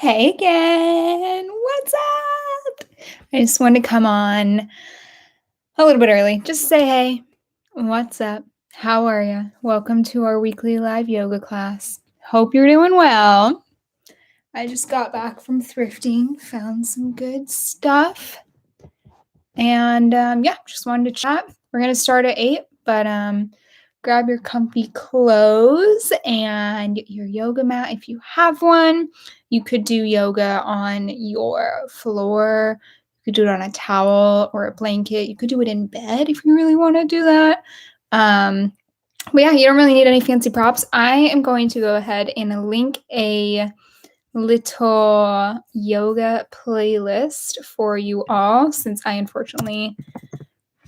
Hey again, what's up? I just wanted to come on a little bit early. Just say hey, what's up? How are you? Welcome to our weekly live yoga class. Hope you're doing well. I just got back from thrifting, found some good stuff. And just wanted to chat. We're going to start at 8, but grab your comfy clothes and your yoga mat if you have one. You could do yoga on your floor. You could do it on a towel or a blanket. You could do it in bed if you really want to do that. But yeah, you don't really need any fancy props. I am going to go ahead and link a little yoga playlist for you all, since I unfortunately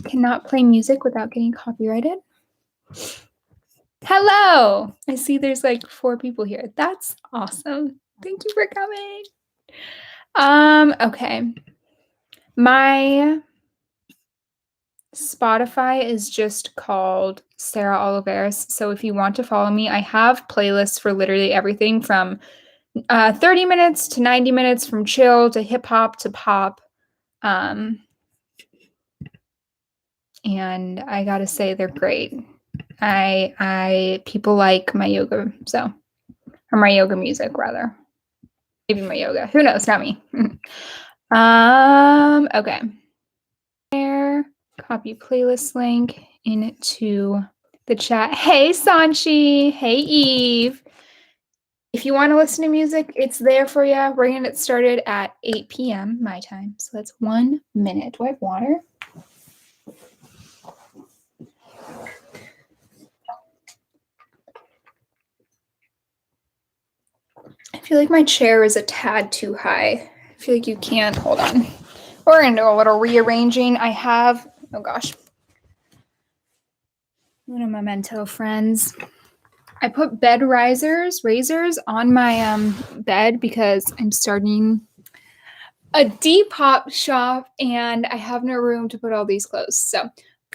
cannot play music without getting copyrighted. Hello! I see there's like 4 people here. That's awesome. Thank you for coming. Okay. My Spotify is just called Sarah Oliveras. So if you want to follow me, I have playlists for literally everything from 30 minutes to 90 minutes, from chill to hip hop to pop. And I gotta say they're great. People like my yoga, or my yoga music rather. Maybe my yoga. Who knows? Not me. Okay. There. Copy playlist link into the chat. Hey Sanchi. Hey Eve. If you want to listen to music, it's there for you. We're gonna get started at 8 p.m. my time. So that's 1 minute. Do I have water? I feel like my chair is a tad too high. I feel like you can't. Hold on. We're going to do a little rearranging. I have, oh gosh, what a memento, friends. I put bed razors on my bed because I'm starting a Depop shop and I have no room to put all these clothes. So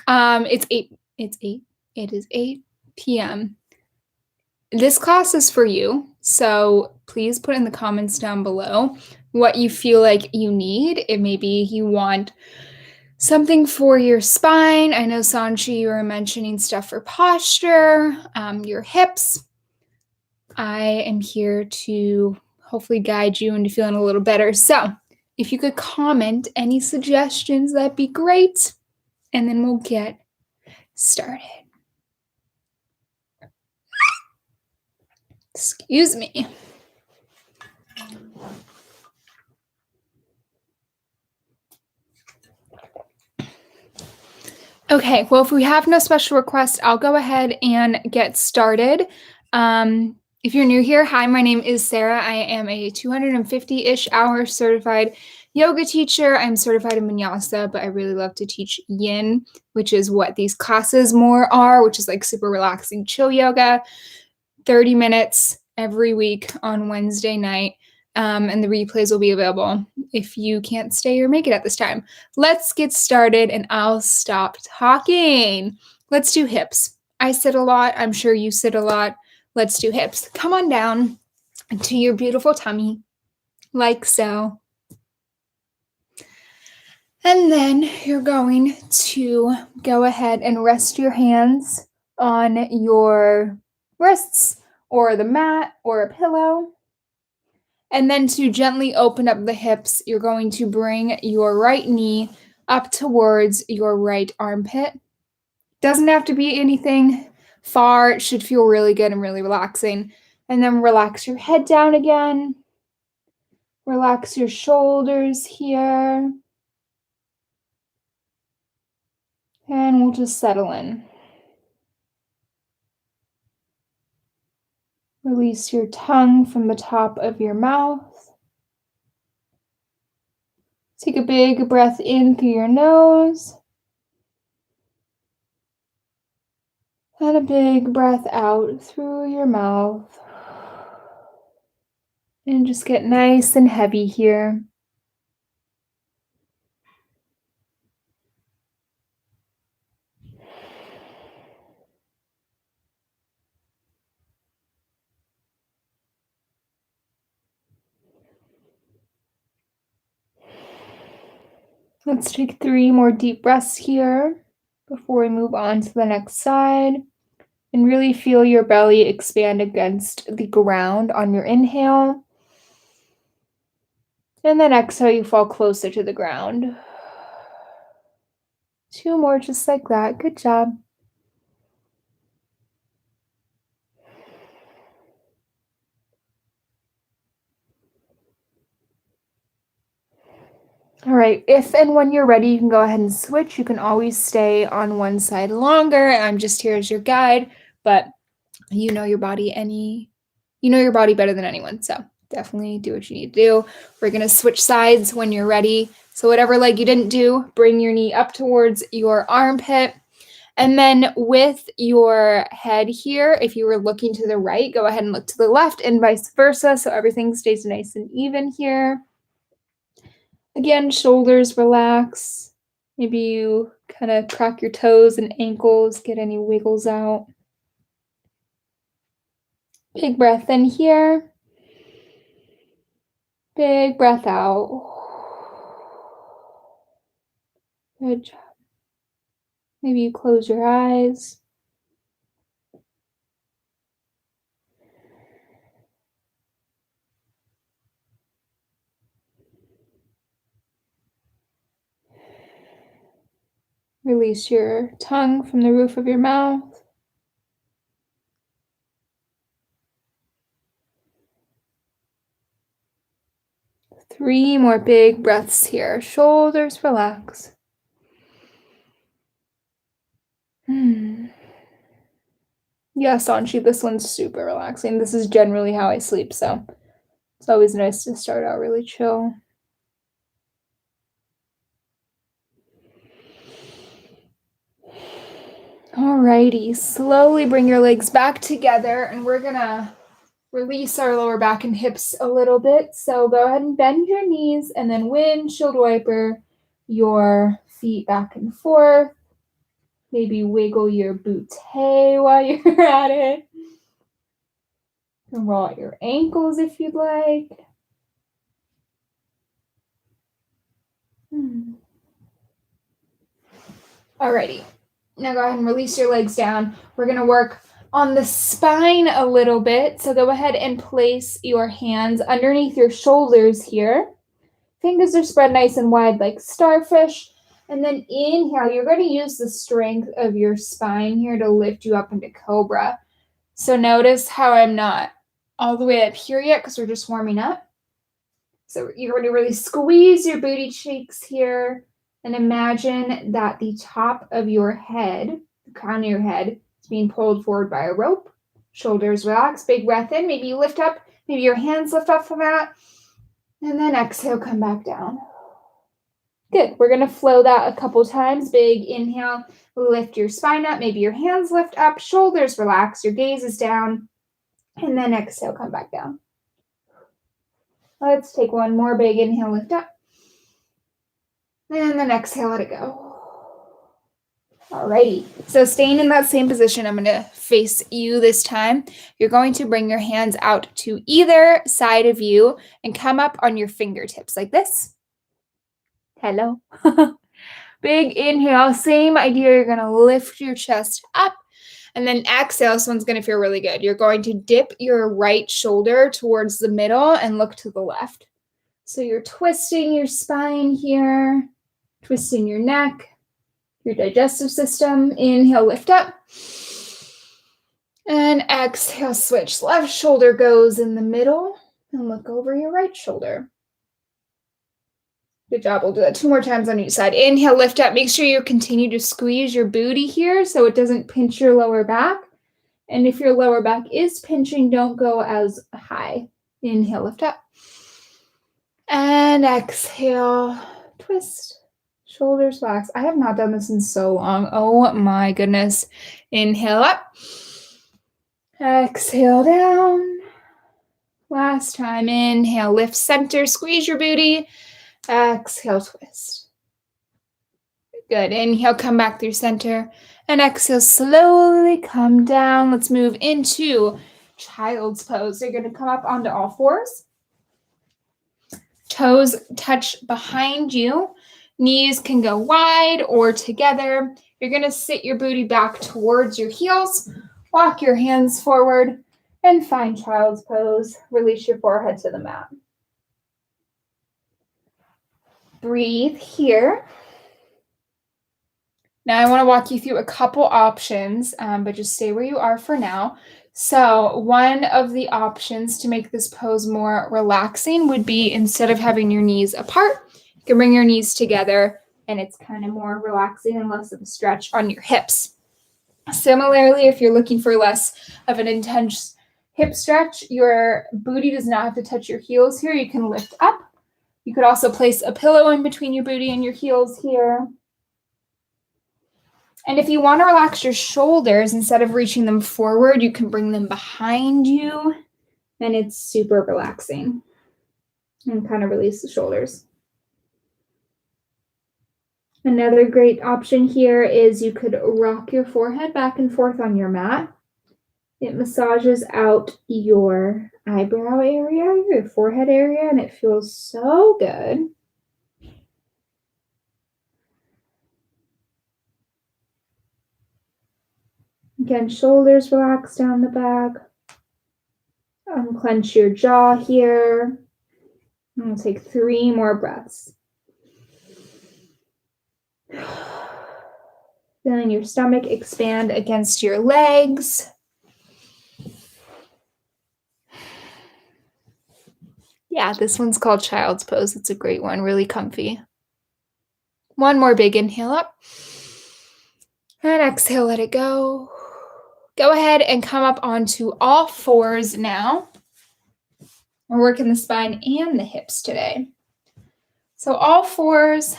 it is 8 p.m. This class is for you, so please put in the comments down below what you feel like you need. It maybe you want something for your spine. I know, Sanchi, you were mentioning stuff for posture, your hips. I am here to hopefully guide you into feeling a little better. So if you could comment any suggestions, that'd be great. And then we'll get started. Excuse me. Okay, well, if we have no special requests, I'll go ahead and get started. If you're new here, hi, my name is Sarah. I am a 250-ish hour certified yoga teacher. I'm certified in Vinyasa, but I really love to teach Yin, which is what these classes more are, which is like super relaxing chill yoga. 30 minutes every week on Wednesday night. And the replays will be available if you can't stay or make it at this time. Let's get started and I'll stop talking. Let's do hips. I sit a lot. I'm sure you sit a lot. Let's do hips. Come on down to your beautiful tummy, like so. And then you're going to go ahead and rest your hands on your wrists or the mat or a pillow. And then to gently open up the hips, you're going to bring your right knee up towards your right armpit. Doesn't have to be anything far. It should feel really good and really relaxing. And then relax your head down again. Relax your shoulders here. And we'll just settle in. Release your tongue from the top of your mouth. Take a big breath in through your nose. And a big breath out through your mouth. And just get nice and heavy here. Let's take 3 more deep breaths here before we move on to the next side. And really feel your belly expand against the ground on your inhale. And then exhale, you fall closer to the ground. 2 more just like that. Good job. All right, if and when you're ready, you can go ahead and switch. You can always stay on one side longer. I'm just here as your guide, but you know your body better than anyone. So definitely do what you need to do. We're going to switch sides when you're ready. So whatever leg you didn't do, bring your knee up towards your armpit. And then with your head here, if you were looking to the right, go ahead and look to the left and vice versa. So everything stays nice and even here. Again, shoulders relax. Maybe you kind of crack your toes and ankles, get any wiggles out. Big breath in here. Big breath out. Good job. Maybe you close your eyes. Release your tongue from the roof of your mouth. Three more big breaths here. Shoulders relax. Yes, Anshi, this one's super relaxing. This is generally how I sleep, so it's always nice to start out really chill. Alrighty, slowly bring your legs back together, and we're gonna release our lower back and hips a little bit. So go ahead and bend your knees and then windshield wiper your feet back and forth. Maybe wiggle your bootay while you're at it. And roll out your ankles if you'd like. Alrighty. Now go ahead and release your legs down. We're going to work on the spine a little bit. So go ahead and place your hands underneath your shoulders here. Fingers are spread nice and wide like starfish. And then inhale, you're going to use the strength of your spine here to lift you up into Cobra. So notice how I'm not all the way up here yet because we're just warming up. So you're going to really squeeze your booty cheeks here. And imagine that the top of your head, the crown of your head, is being pulled forward by a rope. Shoulders relax, big breath in. Maybe you lift up, maybe your hands lift off the mat. And then exhale, come back down. Good. We're going to flow that a couple times. Big inhale, lift your spine up. Maybe your hands lift up, shoulders relax, your gaze is down. And then exhale, come back down. Let's take one more big inhale, lift up. And then exhale, let it go. Alrighty, so staying in that same position, I'm going to face you this time. You're going to bring your hands out to either side of you and come up on your fingertips like this. Hello. Big inhale, same idea. You're going to lift your chest up and then exhale. This one's going to feel really good. You're going to dip your right shoulder towards the middle and look to the left. So you're twisting your spine here. Twisting your neck, your digestive system. Inhale, lift up. And exhale, switch. Left shoulder goes in the middle and look over your right shoulder. Good job. We'll do that 2 more times on each side. Inhale, lift up. Make sure you continue to squeeze your booty here so it doesn't pinch your lower back. And if your lower back is pinching, don't go as high. Inhale, lift up. And exhale, twist. Shoulders relax. I have not done this in so long. Oh my goodness. Inhale up. Exhale down. Last time. Inhale, lift center, squeeze your booty. Exhale, twist. Good. Inhale, come back through center. And exhale, slowly come down. Let's move into child's pose. So you're going to come up onto all fours. Toes touch behind you. Knees can go wide or together. You're going to sit your booty back towards your heels, walk your hands forward, and find child's pose. Release your forehead to the mat. Breathe here. Now I want to walk you through a couple options, but just stay where you are for now. So one of the options to make this pose more relaxing would be, instead of having your knees apart, you can bring your knees together, and it's kind of more relaxing and less of a stretch on your hips. Similarly, if you're looking for less of an intense hip stretch, your booty does not have to touch your heels here. You can lift up. You could also place a pillow in between your booty and your heels here. And if you want to relax your shoulders, instead of reaching them forward, you can bring them behind you, and it's super relaxing. And kind of release the shoulders. Another great option here is you could rock your forehead back and forth on your mat. It massages out your eyebrow area, your forehead area, and it feels so good. Again, shoulders relax down the back. Unclench your jaw here. And we'll take 3 more breaths. Feeling your stomach expand against your legs. Yeah, this one's called child's pose. It's a great one, really comfy. One more big inhale up. And exhale, let it go. Go ahead and come up onto all fours now. We're working the spine and the hips today. So all fours,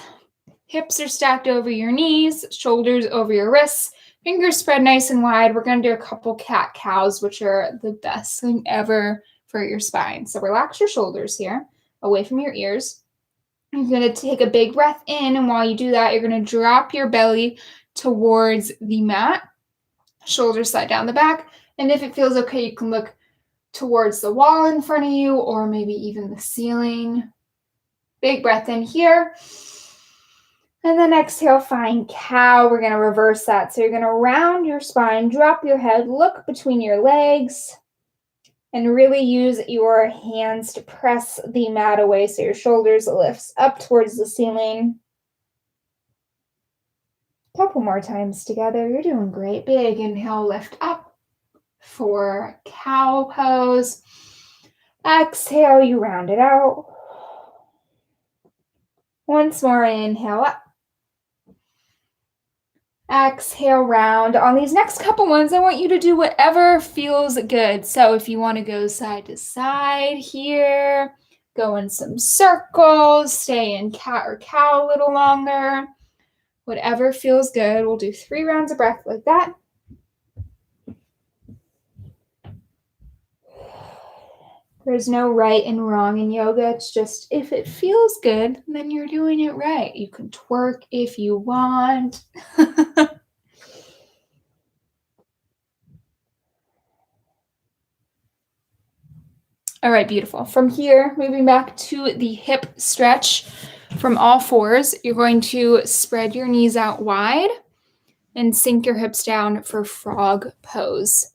hips are stacked over your knees, shoulders over your wrists, fingers spread nice and wide. We're going to do a couple cat-cows, which are the best thing ever for your spine. So relax your shoulders here, away from your ears. You're going to take a big breath in, and while you do that, you're going to drop your belly towards the mat. Shoulders slide down the back, and if it feels okay, you can look towards the wall in front of you, or maybe even the ceiling. Big breath in here. And then exhale, find cow. We're going to reverse that. So you're going to round your spine, drop your head, look between your legs, and really use your hands to press the mat away so your shoulders lifts up towards the ceiling. Couple more times together. You're doing great. Big inhale, lift up for cow pose. Exhale, you round it out. Once more, inhale up. Exhale, round. On these next couple ones, I want you to do whatever feels good. So if you want to go side to side here, go in some circles, stay in cat or cow a little longer. Whatever feels good. We'll do 3 rounds of breath like that. There's no right and wrong in yoga. It's just, if it feels good, then you're doing it right. You can twerk if you want. All right, beautiful. From here, moving back to the hip stretch from all fours, you're going to spread your knees out wide and sink your hips down for frog pose.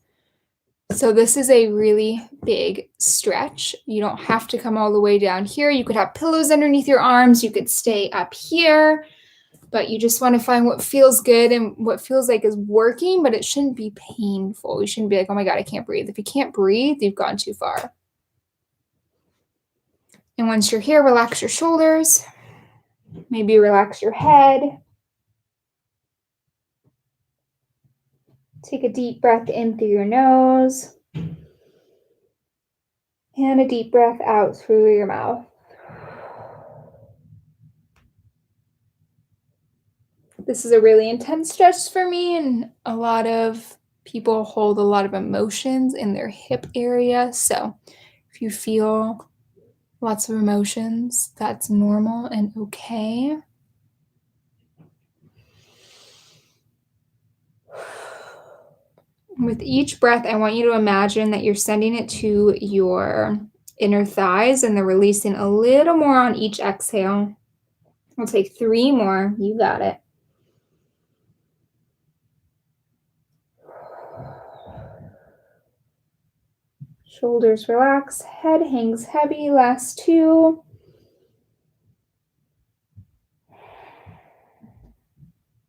So this is a really big stretch. You don't have to come all the way down here. You could have pillows underneath your arms. You could stay up here, but you just want to find what feels good and what feels like is working, but it shouldn't be painful. You shouldn't be like, oh my God, I can't breathe. If you can't breathe, you've gone too far. And once you're here, relax your shoulders. Maybe relax your head. Take a deep breath in through your nose. And a deep breath out through your mouth. This is a really intense stretch for me, and a lot of people hold a lot of emotions in their hip area. So if you feel lots of emotions, that's normal and okay. With each breath, I want you to imagine that you're sending it to your inner thighs, and they're releasing a little more on each exhale. We'll take 3 more. You got it. Shoulders relax, head hangs heavy. Last 2.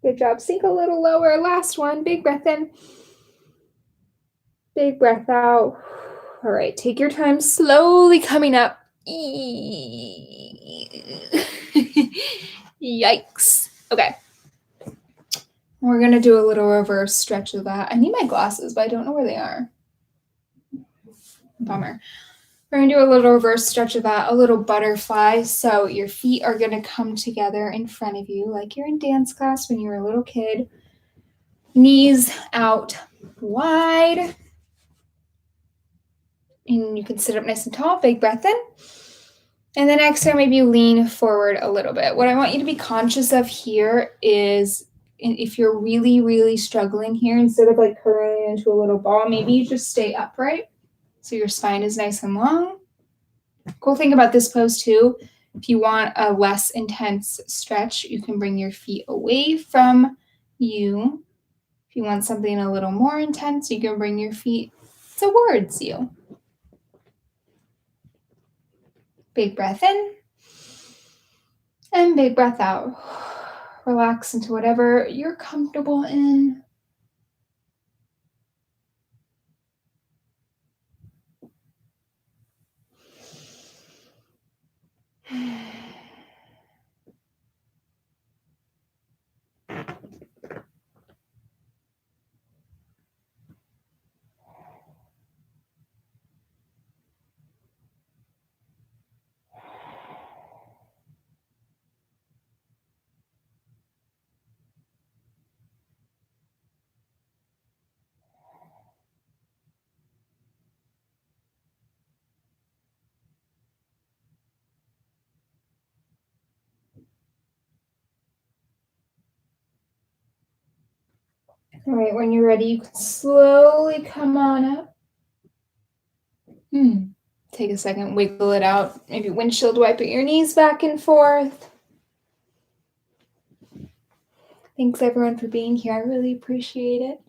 Good job. Sink a little lower. Last one. Big breath in. Big breath out. All right, take your time, slowly coming up. Yikes. Okay. We're going to do a little reverse stretch of that. I need my glasses, but I don't know where they are. Bummer. We're going to do a little reverse stretch of that, a little butterfly. So your feet are going to come together in front of you like you're in dance class when you were a little kid. Knees out wide. And you can sit up nice and tall. Big breath in. And then exhale, maybe lean forward a little bit. What I want you to be conscious of here is if you're really, really struggling here, instead of like curling into a little ball, maybe you just stay upright so your spine is nice and long. Cool thing about this pose too, if you want a less intense stretch, you can bring your feet away from you. If you want something a little more intense, you can bring your feet towards you. Big breath in and big breath out. Relax into whatever you're comfortable in. All right, when you're ready, you can slowly come on up. Take a second, wiggle it out. Maybe windshield wipe your knees back and forth. Thanks everyone for being here. I really appreciate it.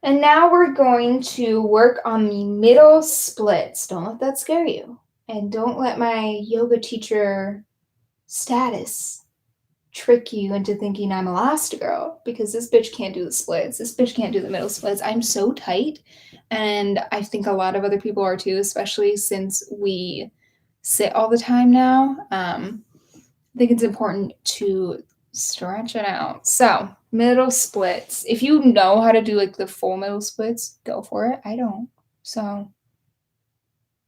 And now we're going to work on the middle splits. Don't let that scare you. And don't let my yoga teacher status trick you into thinking I'm Elastigirl, because this bitch can't do the splits. This bitch can't do the middle splits. I'm so tight. And I think a lot of other people are too, especially since we sit all the time now. I think it's important to stretch it out. So middle splits. If you know how to do like the full middle splits, go for it. I don't. So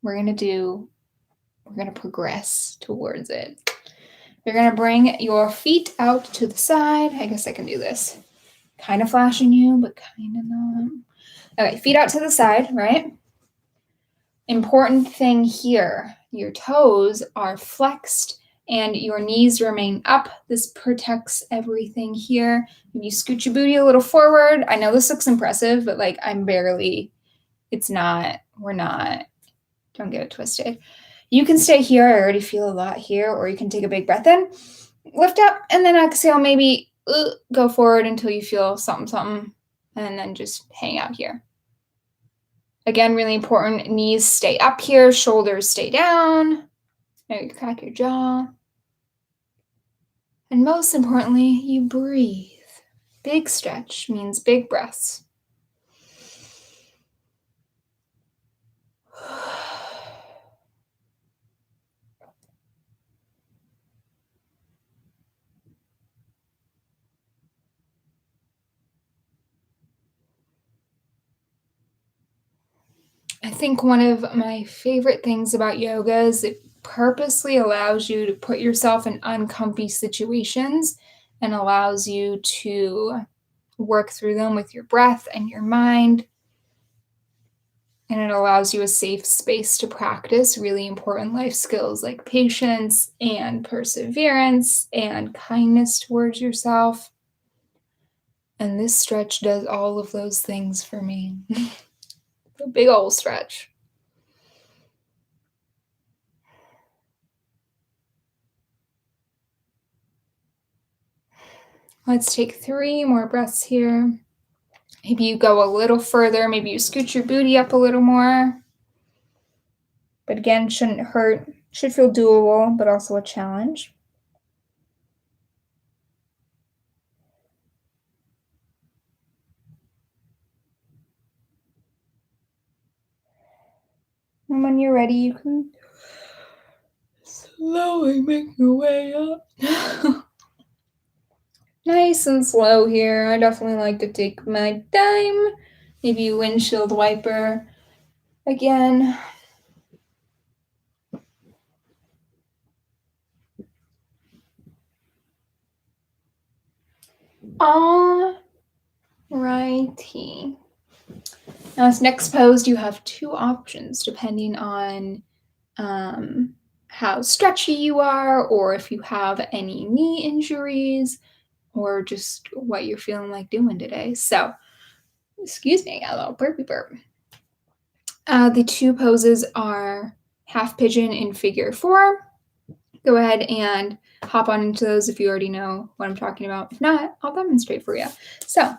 we're going to progress towards it. You're going to bring your feet out to the side. I guess I can do this. Kind of flashing you, but kind of not. Okay, feet out to the side, right? Important thing here, your toes are flexed and your knees remain up. This protects everything here. You scoot your booty a little forward. I know this looks impressive, but like we're not. Don't get it twisted. You can stay here. I already feel a lot here, or you can take a big breath in, lift up, and then exhale, maybe go forward until you feel something, and then just hang out here. Again, really important, knees stay up here, shoulders stay down. Maybe crack your jaw. And most importantly, you breathe. Big stretch means big breaths. I think one of my favorite things about yoga is it purposely allows you to put yourself in uncomfy situations and allows you to work through them with your breath and your mind. And it allows you a safe space to practice really important life skills like patience and perseverance and kindness towards yourself. And this stretch does all of those things for me. A big old stretch. Let's take 3 more breaths here. Maybe you go a little further. Maybe you scoot your booty up a little more. But again, shouldn't hurt. Should feel doable, but also a challenge. And when you're ready, you can slowly make your way up. Nice and slow here. I definitely like to take my time. Maybe windshield wiper again. All righty. Now, this next pose, you have 2 options depending on how stretchy you are, or if you have any knee injuries, or just what you're feeling like doing today. So, excuse me, I got a little burpy burp. The 2 poses are half pigeon and figure 4. Go ahead and hop on into those if you already know what I'm talking about. If not, I'll demonstrate for you. So,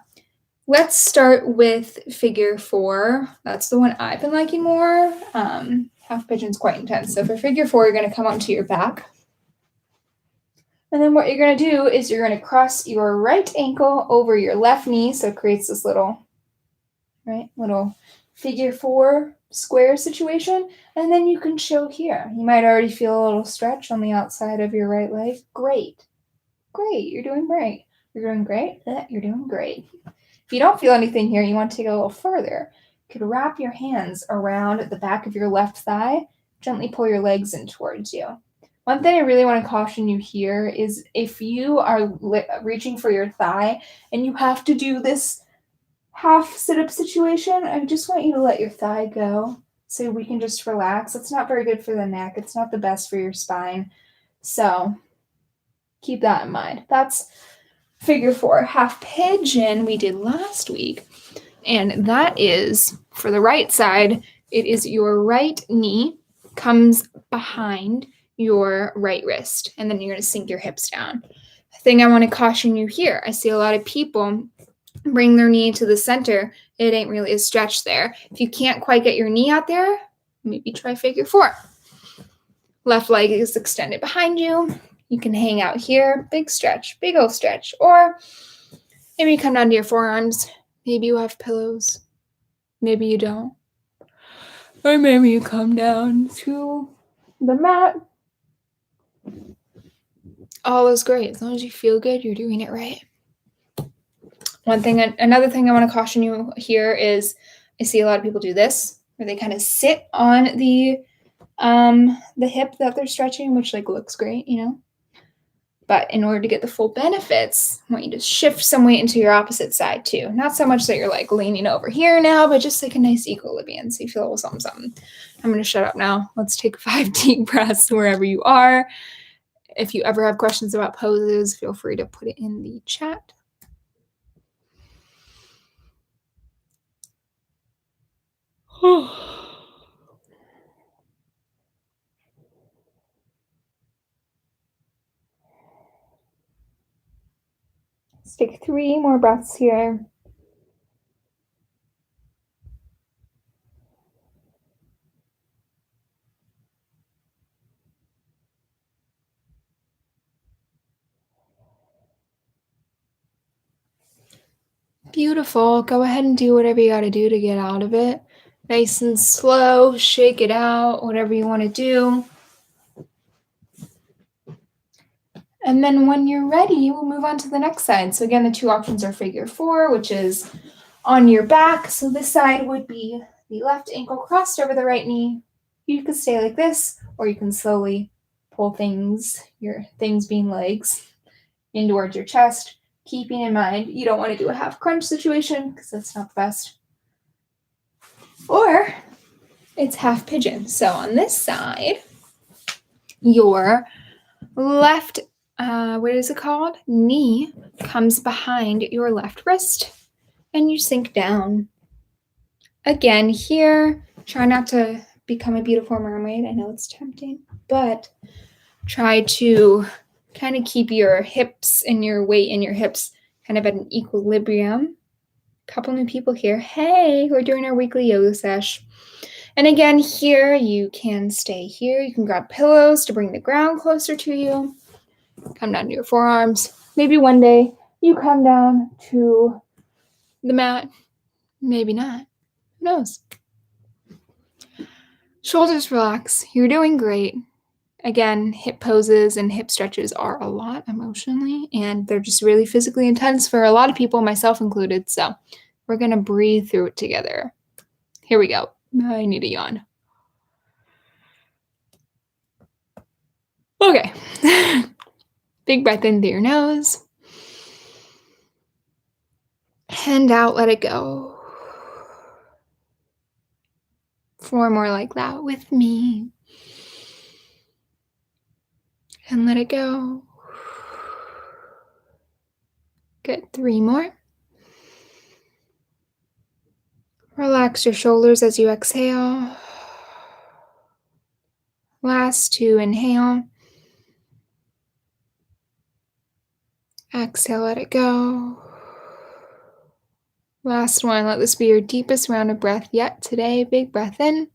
let's start with figure 4. That's the one I've been liking more. Half pigeon's quite intense. So for figure 4, you're going to come onto your back. And then what you're going to do is you're going to cross your right ankle over your left knee. So it creates this little figure 4 square situation. And then you can show here. You might already feel a little stretch on the outside of your right leg. Great. You're doing great. You're doing great. You're doing great. If you don't feel anything here, you want to take it a little further. You could wrap your hands around the back of your left thigh, gently pull your legs in towards you. One thing I really want to caution you here is if you are reaching for your thigh and you have to do this half sit-up situation, I just want you to let your thigh go so we can just relax. It's not very good for the neck. It's not the best for your spine. So keep that in mind. That's figure 4. Half pigeon we did last week, and that is for the right side. It is your right knee comes behind your right wrist, and then you're going to sink your hips down. The thing I want to caution you here, I see a lot of people bring their knee to the center. It ain't really a stretch there. If you can't quite get your knee out there, maybe try figure 4. Left leg is extended behind you. You can hang out here, big stretch, big old stretch. Or maybe you come down to your forearms. Maybe you have pillows. Maybe you don't. Or maybe you come down to the mat. All is great. As long as you feel good, you're doing it right. Another thing I want to caution you here is I see a lot of people do this, where they kind of sit on the hip that they're stretching, which looks great, But in order to get the full benefits, I want you to shift some weight into your opposite side too. Not so much that you're leaning over here now, but just a nice equilibrium so you feel a little something, something. I'm going to shut up now. Let's take 5 deep breaths wherever you are. If you ever have questions about poses, feel free to put it in the chat. Let's take 3 more breaths here. Beautiful. Go ahead and do whatever you got to do to get out of it. Nice and slow. Shake it out, whatever you want to do. And then when you're ready, we'll move on to the next side. So again, the 2 options are figure 4, which is on your back. So this side would be the left ankle crossed over the right knee. You could stay like this, or you can slowly pull your things being legs, in towards your chest, keeping in mind you don't want to do a half crunch situation because that's not the best. Or it's half pigeon. So on this side, your left what is it called? Knee comes behind your left wrist and you sink down. Again, here, try not to become a beautiful mermaid. I know it's tempting, but try to kind of keep your hips and your weight in your hips kind of at an equilibrium. Couple new people here. Hey, we're doing our weekly yoga sesh. And again, here you can stay here. You can grab pillows to bring the ground closer to you. Come down to your forearms. Maybe one day you come down to the mat. Maybe not. Who knows? Shoulders relax. You're doing great. Again, hip poses and hip stretches are a lot emotionally, and they're just really physically intense for a lot of people, myself included. So we're going to breathe through it together. Here we go. I need a yawn. Okay. Big breath in through your nose. And out, let it go. 4 more like that with me. And let it go. Good. 3 more. Relax your shoulders as you exhale. Last 2, inhale. Exhale, let it go. Last one, let this be your deepest round of breath yet today. Big breath in.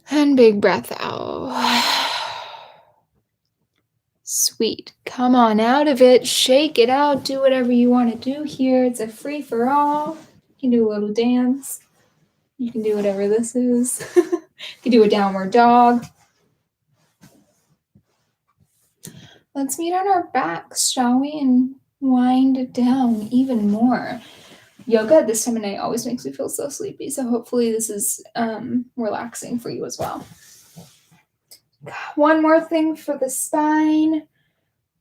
And big breath out. Sweet. Come on out of it. Shake it out. Do whatever you want to do here. It's a free-for-all. You can do a little dance. You can do whatever this is. You can do a downward dog. Let's meet on our backs, shall we? And wind it down even more. Yoga at this time of night always makes me feel so sleepy, so hopefully this is relaxing for you as well. One more thing for the spine.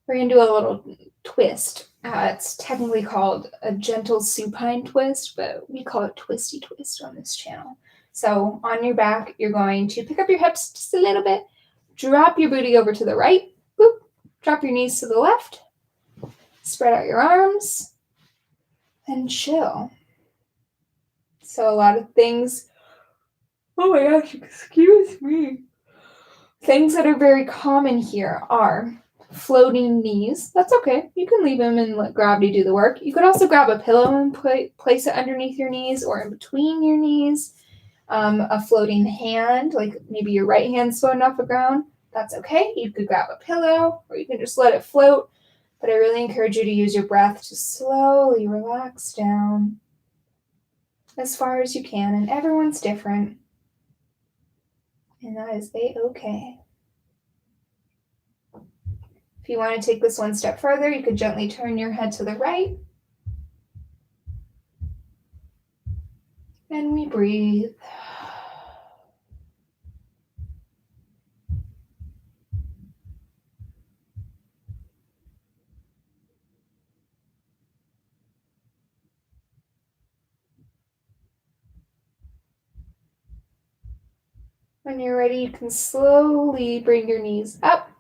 We're going to do a little twist. It's technically called a gentle supine twist, but we call it twisty twist on this channel. So on your back, you're going to pick up your hips just a little bit, drop your booty over to the right, boop, drop your knees to the left, spread out your arms, and chill. So a lot of things, oh my gosh, excuse me. Things that are very common here are floating knees. That's okay. You can leave them and let gravity do the work. You could also grab a pillow and place it underneath your knees or in between your knees. A floating hand, like maybe your right hand's floating off the ground. That's okay. You could grab a pillow or you can just let it float. But I really encourage you to use your breath to slowly relax down as far as you can. And everyone's different. And that is a-okay. If you want to take this one step further, you could gently turn your head to the right. And we breathe. When you're ready, you can slowly bring your knees up.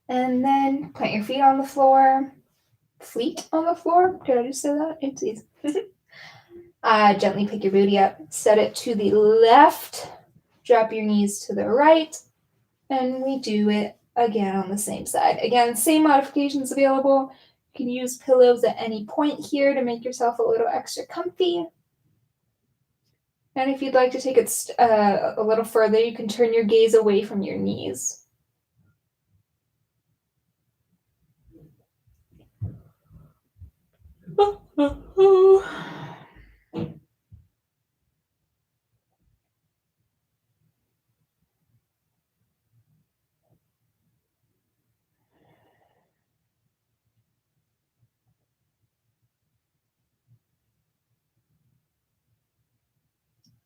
And then plant your feet on the floor. Feet on the floor? Did I just say that? Oopsies. Gently pick your booty up. Set it to the left. Drop your knees to the right. And we do it again on the same side. Again, same modifications available. You can use pillows at any point here to make yourself a little extra comfy. And if you'd like to take it a little further, you can turn your gaze away from your knees.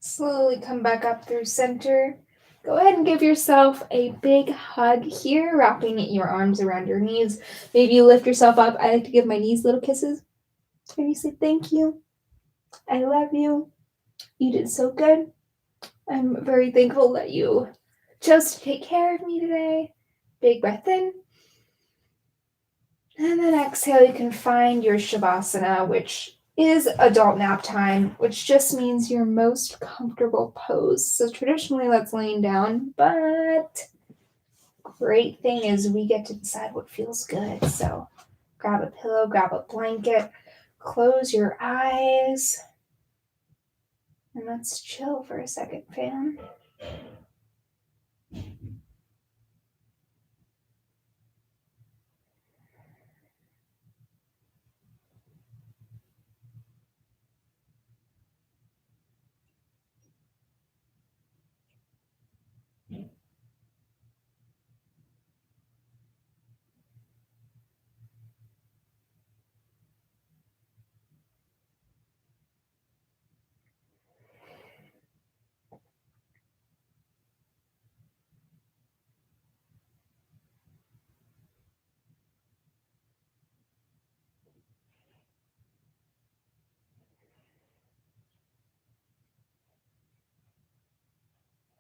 Slowly come back up through center. Go ahead and give yourself a big hug here, wrapping your arms around your knees. Maybe you lift yourself up. I like to give my knees little kisses. And you say, thank you. I love you. You did so good. I'm very thankful that you chose to take care of me today. Big breath in. And then exhale, you can find your Shavasana, which is adult nap time, which just means your most comfortable pose. So traditionally that's laying down, but great thing is we get to decide what feels good. So grab a pillow, grab a blanket, close your eyes, and let's chill for a second, fam.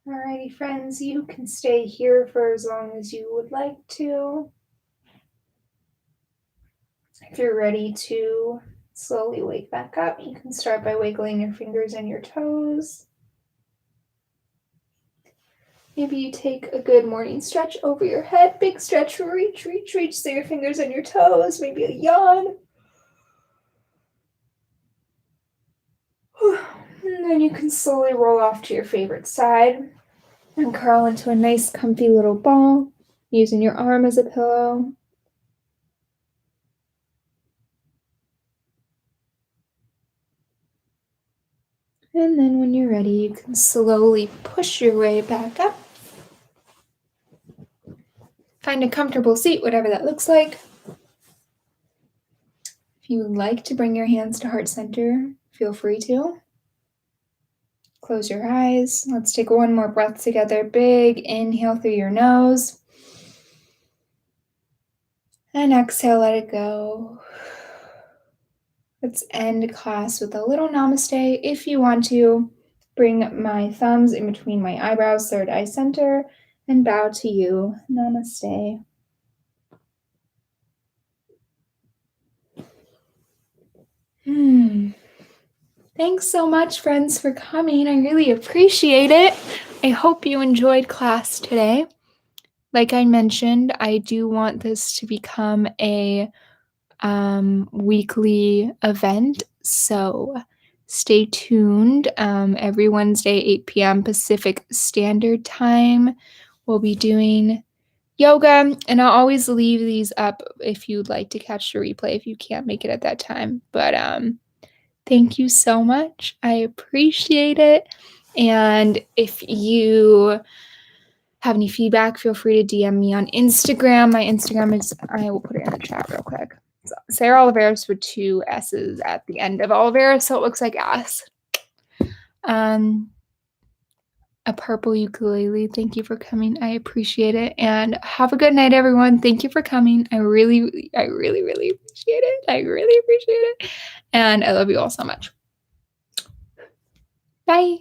Alrighty, friends, you can stay here for as long as you would like to. If you're ready to slowly wake back up, you can start by wiggling your fingers and your toes. Maybe you take a good morning stretch over your head. Big stretch, reach, reach, reach. So your fingers and your toes. Maybe a yawn. And then you can slowly roll off to your favorite side and curl into a nice comfy little ball, using your arm as a pillow. And then when you're ready, you can slowly push your way back up. Find a comfortable seat, whatever that looks like. If you would like to bring your hands to heart center, feel free to. Close your eyes. Let's take one more breath together. Big inhale through your nose. And exhale, let it go. Let's end class with a little namaste. If you want to, bring my thumbs in between my eyebrows, third eye center, and bow to you. Namaste. Thanks so much, friends, for coming. I really appreciate it. I hope you enjoyed class today. Like I mentioned, I do want this to become a weekly event, so stay tuned. Every Wednesday, 8 p.m. Pacific Standard Time, we'll be doing yoga, and I'll always leave these up if you'd like to catch the replay if you can't make it at that time. But thank you so much. I appreciate it. And if you have any feedback, feel free to DM me on Instagram. My Instagram is, I will put it in the chat real quick. So Sarah Oliveras with 2 S's at the end of Oliveras, so it looks like ass. A purple ukulele. Thank you for coming. I appreciate it. And have a good night, everyone. Thank you for coming. I really appreciate it. I really appreciate it. And I love you all so much. Bye.